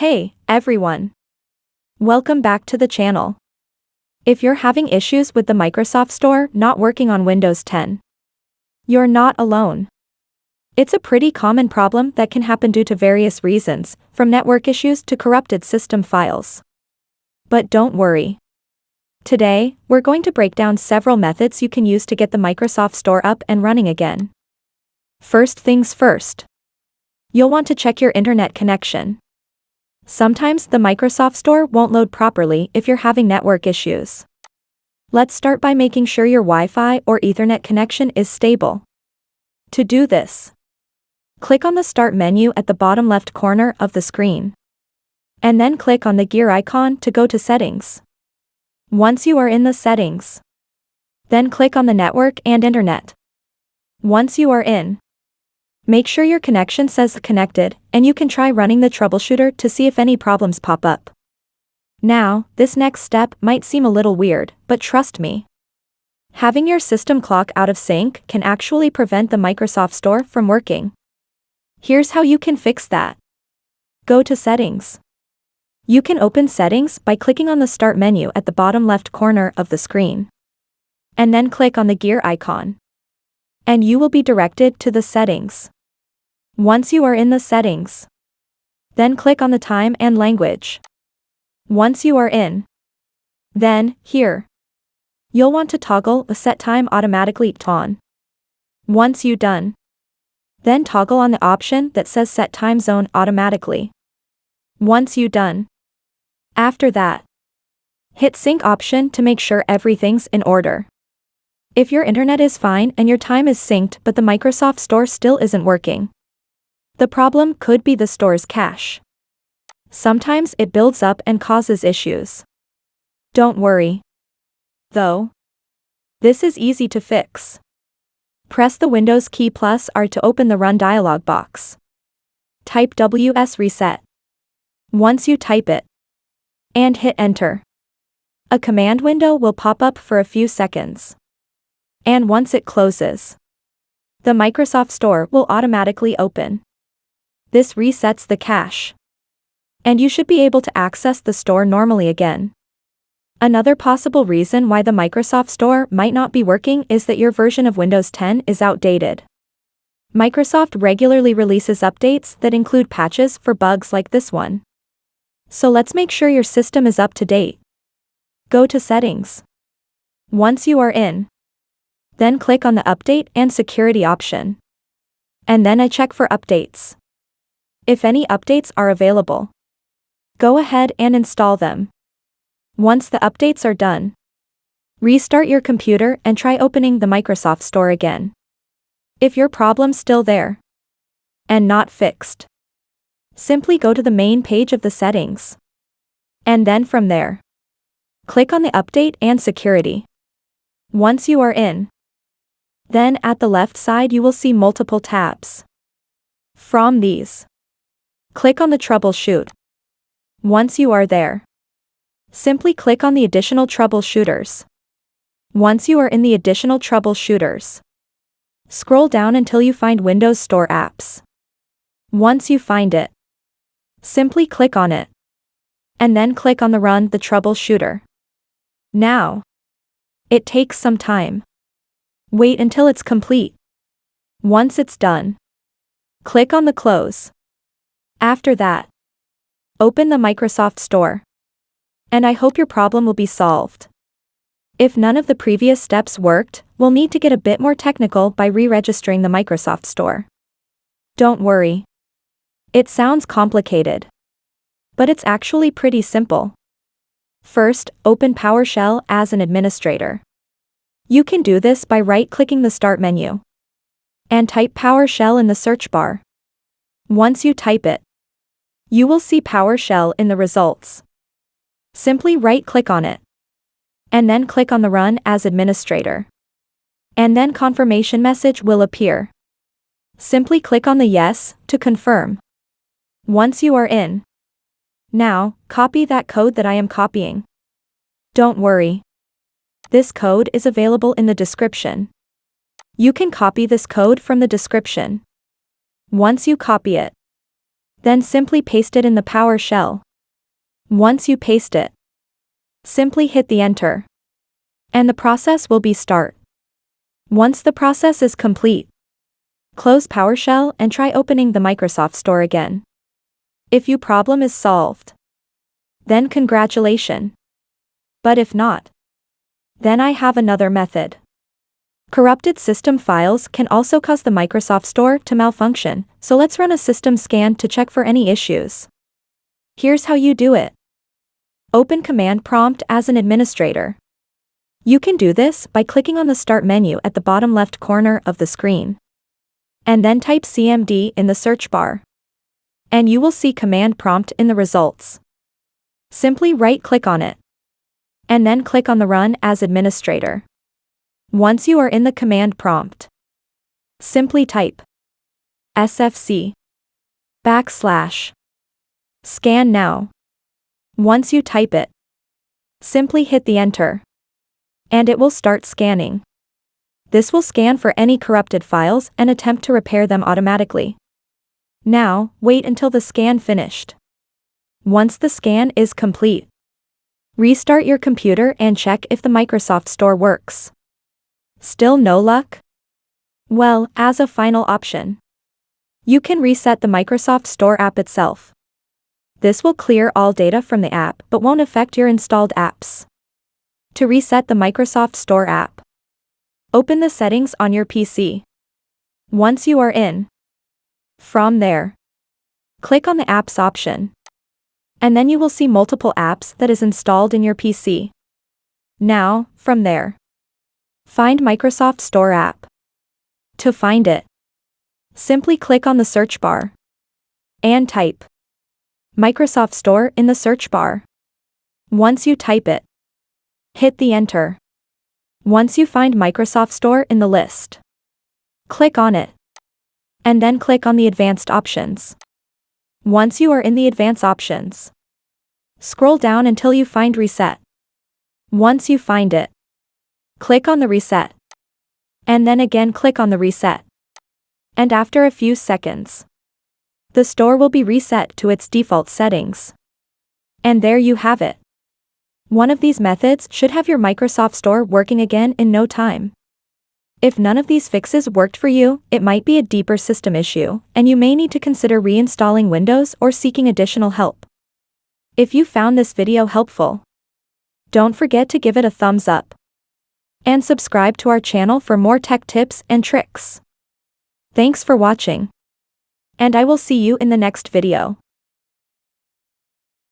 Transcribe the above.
Hey, everyone. Welcome back to the channel. If you're having issues with the Microsoft Store not working on Windows 10, you're not alone. It's a pretty common problem that can happen due to various reasons, from network issues to corrupted system files. But don't worry. Today, we're going to break down several methods you can use to get the Microsoft Store up and running again. First things first. You'll want to check your internet connection. Sometimes the Microsoft Store won't load properly if you're having network issues. Let's start by making sure your Wi-Fi or Ethernet connection is stable. To do this, click on the Start menu at the bottom left corner of the screen. And then click on the gear icon to go to Settings. Once you are in the Settings, then click on the Network and Internet. Once you are in, make sure your connection says Connected, and you can try running the troubleshooter to see if any problems pop up. Now, this next step might seem a little weird, but trust me. Having your system clock out of sync can actually prevent the Microsoft Store from working. Here's how you can fix that. Go to Settings. You can open Settings by clicking on the Start menu at the bottom left corner of the screen. And then click on the gear icon. And you will be directed to the Settings. Once you are in the Settings, then click on the Time and Language. Once you are in, then, here, you'll want to toggle the Set Time Automatically on. Once you done, then toggle on the option that says Set Time Zone Automatically. Once you done, after that, hit Sync option to make sure everything's in order. If your internet is fine and your time is synced but the Microsoft Store still isn't working, the problem could be the store's cache. Sometimes it builds up and causes issues. Don't worry, though. This is easy to fix. Press the Windows key +R to open the Run dialog box. Type WS Reset. Once you type it, and hit Enter, a command window will pop up for a few seconds. And once it closes, the Microsoft Store will automatically open. This resets the cache, and you should be able to access the store normally again. Another possible reason why the Microsoft Store might not be working is that your version of Windows 10 is outdated. Microsoft regularly releases updates that include patches for bugs like this one. So let's make sure your system is up to date. Go to Settings. Once you are in, then click on the Update and Security option. And then check for updates. If any updates are available, go ahead and install them. Once the updates are done, restart your computer and try opening the Microsoft Store again. If your problem's still there and not fixed, simply go to the main page of the settings. And then from there, click on the Update and Security. Once you are in, then at the left side you will see multiple tabs. From these, click on the Troubleshoot. Once you are there, simply click on the Additional Troubleshooters. Once you are in the Additional Troubleshooters, scroll down until you find Windows Store Apps. Once you find it, simply click on it. And then click on the Run the Troubleshooter. Now, it takes some time. Wait until it's complete. Once it's done, click on the Close. After that, open the Microsoft Store. And I hope your problem will be solved. If none of the previous steps worked, we'll need to get a bit more technical by re-registering the Microsoft Store. Don't worry. It sounds complicated, but it's actually pretty simple. First, open Powershell as an administrator. You can do this by right-clicking the Start menu and type Powershell in the search bar. Once you type it, you will see Powershell in the results. Simply right-click on it, and then click on the Run as Administrator. And then confirmation message will appear. Simply click on the Yes to confirm. Once you are in, now, copy that code that I am copying. Don't worry. This code is available in the description. You can copy this code from the description. Once you copy it, Then simply paste it in the Powershell. Once you paste it, simply hit the enter. And the process will be start. Once the process is complete, close Powershell and try opening the Microsoft Store again. If your problem is solved, then congratulations. But if not, then I have another method. Corrupted system files can also cause the Microsoft Store to malfunction, so let's run a system scan to check for any issues. Here's how you do it. Open Command Prompt as an administrator. You can do this by clicking on the Start menu at the bottom left corner of the screen. And then type CMD in the search bar. And you will see Command Prompt in the results. Simply right-click on it. And then click on the Run as Administrator. Once you are in the command prompt, simply type SFC / scan now. Once you type it, simply hit the enter. And it will start scanning. This will scan for any corrupted files and attempt to repair them automatically. Now, wait until the scan finished. Once the scan is complete, restart your computer and check if the Microsoft Store works. Still no luck? Well, as a final option, you can reset the Microsoft Store app itself. This will clear all data from the app but won't affect your installed apps. To reset the Microsoft Store app, open the settings on your PC. Once you are in, from there, click on the Apps option. And then you will see multiple apps that is installed in your PC. Now, from there, find Microsoft Store app. To find it, simply click on the search bar and type Microsoft Store in the search bar. Once you type it, hit the enter. Once you find Microsoft Store in the list, click on it. And then click on the advanced options. Once you are in the advanced options, scroll down until you find reset. Once you find it, click on the reset. And then again click on the reset. And after a few seconds, the store will be reset to its default settings. And there you have it. One of these methods should have your Microsoft Store working again in no time. If none of these fixes worked for you, it might be a deeper system issue, and you may need to consider reinstalling Windows or seeking additional help. If you found this video helpful, don't forget to give it a thumbs up. And subscribe to our channel for more tech tips and tricks. Thanks for watching. And I will see you in the next video.